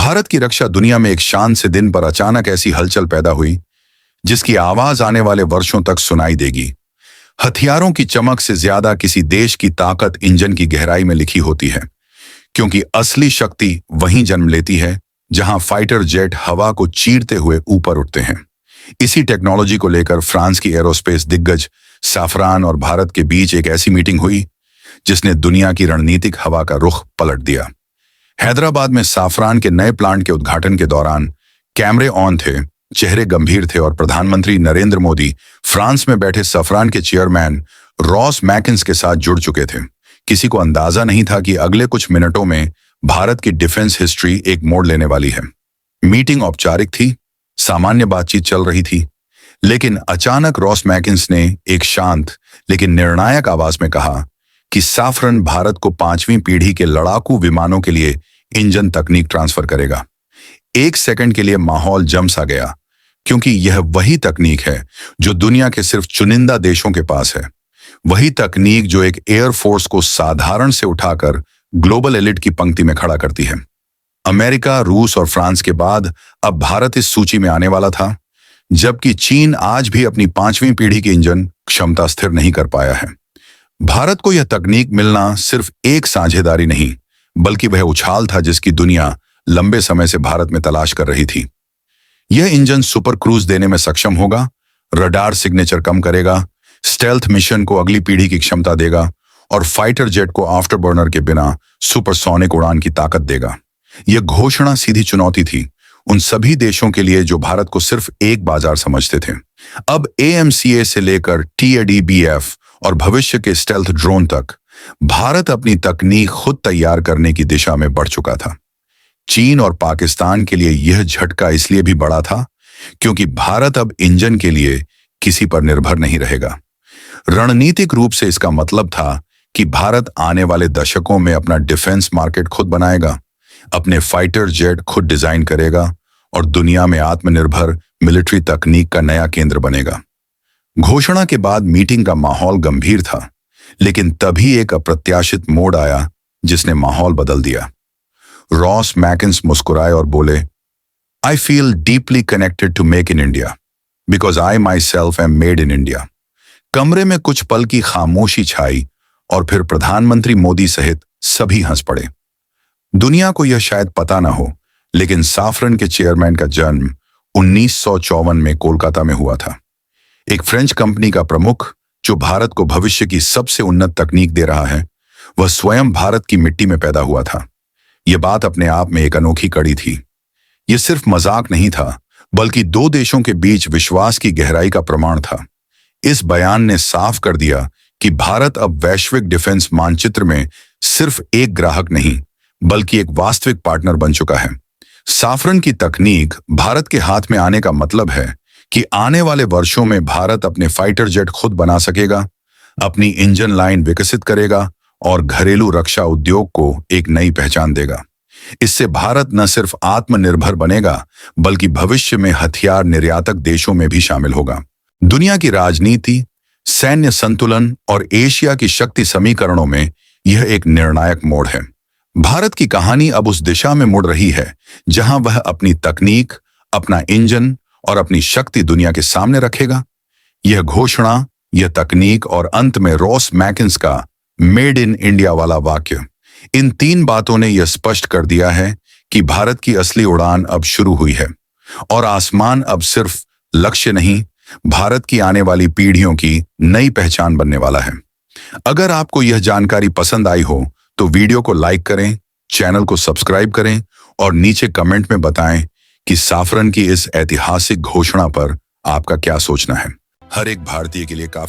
भारत की रक्षा दुनिया में एक शान से दिन पर अचानक ऐसी हलचल पैदा हुई जिसकी आवाज आने वाले वर्षों तक सुनाई देगी। हथियारों की चमक से ज्यादा किसी देश की ताकत इंजन की गहराई में लिखी होती है, क्योंकि असली शक्ति वहीं जन्म लेती है जहां फाइटर जेट हवा को चीरते हुए ऊपर उठते हैं। इसी टेक्नोलॉजी को लेकर फ्रांस की एरोस्पेस दिग्गज साफरान और भारत के बीच एक ऐसी मीटिंग हुई जिसने दुनिया की रणनीतिक हवा का रुख पलट दिया। हैदराबाद में साफरान के नए प्लांट के उद्घाटन के दौरान कैमरे ऑन थे, चेहरे गंभीर थे और प्रधानमंत्री नरेंद्र मोदी फ्रांस में बैठे साफरान के चेयरमैन रॉस मैकिन्स के साथ जुड़ चुके थे। किसी को अंदाजा नहीं था कि अगले कुछ मिनटों में भारत की डिफेंस हिस्ट्री एक मोड़ लेने वाली है। मीटिंग औपचारिक थी, सामान्य बातचीत चल रही थी, लेकिन अचानक रॉस मैकिन्स ने एक शांत लेकिन निर्णायक आवाज में कहा कि साफरन भारत को 5वीं पीढ़ी के लड़ाकू विमानों के लिए इंजन तकनीक ट्रांसफर करेगा। एक सेकंड के लिए माहौल जम सा गया, क्योंकि यह वही तकनीक है जो दुनिया के सिर्फ चुनिंदा देशों के पास है। वही तकनीक जो एक एयरफोर्स को साधारण से उठाकर ग्लोबल एलिट की पंक्ति में खड़ा करती है। अमेरिका, रूस और फ्रांस के बाद अब भारत इस सूची में आने वाला था, जबकि चीन आज भी अपनी 5वीं पीढ़ी की इंजन क्षमता स्थिर नहीं कर पाया है। भारत को यह तकनीक मिलना सिर्फ एक साझेदारी नहीं, बल्कि वह उछाल था जिसकी दुनिया लंबे समय से भारत में तलाश कर रही थी। यह इंजन सुपर क्रूज देने में सक्षम होगा, रडार सिग्नेचर कम करेगा, स्टेल्थ मिशन को अगली पीढ़ी की क्षमता देगा और फाइटर जेट को आफ्टर बर्नर के बिना सुपरसोनिक उड़ान की ताकत देगा। यह घोषणा सीधी चुनौती थी उन सभी देशों के लिए जो भारत को सिर्फ एक बाजार समझते थे। अब AMCA से लेकर TADBF और भविष्य के स्टेल्थ ड्रोन तक भारत अपनी तकनीक खुद तैयार करने की दिशा में बढ़ चुका था। चीन और पाकिस्तान के लिए यह झटका इसलिए भी बड़ा था क्योंकि भारत अब इंजन के लिए किसी पर निर्भर नहीं रहेगा। रणनीतिक रूप से इसका मतलब था कि भारत आने वाले दशकों में अपना डिफेंस मार्केट खुद बनाएगा, अपने फाइटर जेट खुद डिजाइन करेगा और दुनिया में आत्मनिर्भर मिलिट्री तकनीक का नया केंद्र बनेगा। घोषणा के बाद मीटिंग का माहौल गंभीर था, लेकिन तभी एक अप्रत्याशित मोड़ आया जिसने माहौल बदल दिया। रॉस मैकिन्स मुस्कुराए और बोले, I feel deeply connected to make in India because I myself am made in India. कमरे में कुछ पल की खामोशी छाई और फिर प्रधानमंत्री मोदी सहित सभी हंस पड़े। दुनिया को यह शायद पता ना हो, लेकिन साफरन के चेयरमैन का जन्म 1954 में कोलकाता में हुआ था। एक फ्रेंच कंपनी का प्रमुख जो भारत को भविष्य की सबसे उन्नत तकनीक दे रहा है, वह स्वयं भारत की मिट्टी में पैदा हुआ था। यह बात अपने आप में एक अनोखी कड़ी थी। यह सिर्फ मजाक नहीं था, बल्कि दो देशों के बीच विश्वास की गहराई का प्रमाण था। इस बयान ने साफ कर दिया कि भारत अब वैश्विक डिफेंस मानचित्र में सिर्फ एक ग्राहक नहीं, बल्कि एक वास्तविक पार्टनर बन चुका है। साफरन की तकनीक भारत के हाथ में आने का मतलब है कि आने वाले वर्षों में भारत अपने फाइटर जेट खुद बना सकेगा, अपनी इंजन लाइन विकसित करेगा और घरेलू रक्षा उद्योग को एक नई पहचान देगा। इससे भारत न सिर्फ आत्मनिर्भर बनेगा, बल्कि भविष्य में हथियार निर्यातक देशों में भी शामिल होगा। दुनिया की राजनीति, सैन्य संतुलन और एशिया की शक्ति समीकरणों में यह एक निर्णायक मोड़ है। भारत की कहानी अब उस दिशा में मुड़ रही है जहां वह अपनी तकनीक, अपना इंजन और अपनी शक्ति दुनिया के सामने रखेगा। यह घोषणा, यह तकनीक और अंत में रॉस मैकिन्स का मेड इन इंडिया वाला वाक्य, इन तीन बातों ने यह स्पष्ट कर दिया है कि भारत की असली उड़ान अब शुरू हुई है और आसमान अब सिर्फ लक्ष्य नहीं, भारत की आने वाली पीढ़ियों की नई पहचान बनने वाला है। अगर आपको यह जानकारी पसंद आई हो तो वीडियो को लाइक करें, चैनल को सब्सक्राइब करें और नीचे कमेंट में बताएं कि साफरन की इस ऐतिहासिक घोषणा पर आपका क्या सोचना है। हर एक भारतीय के लिए काफी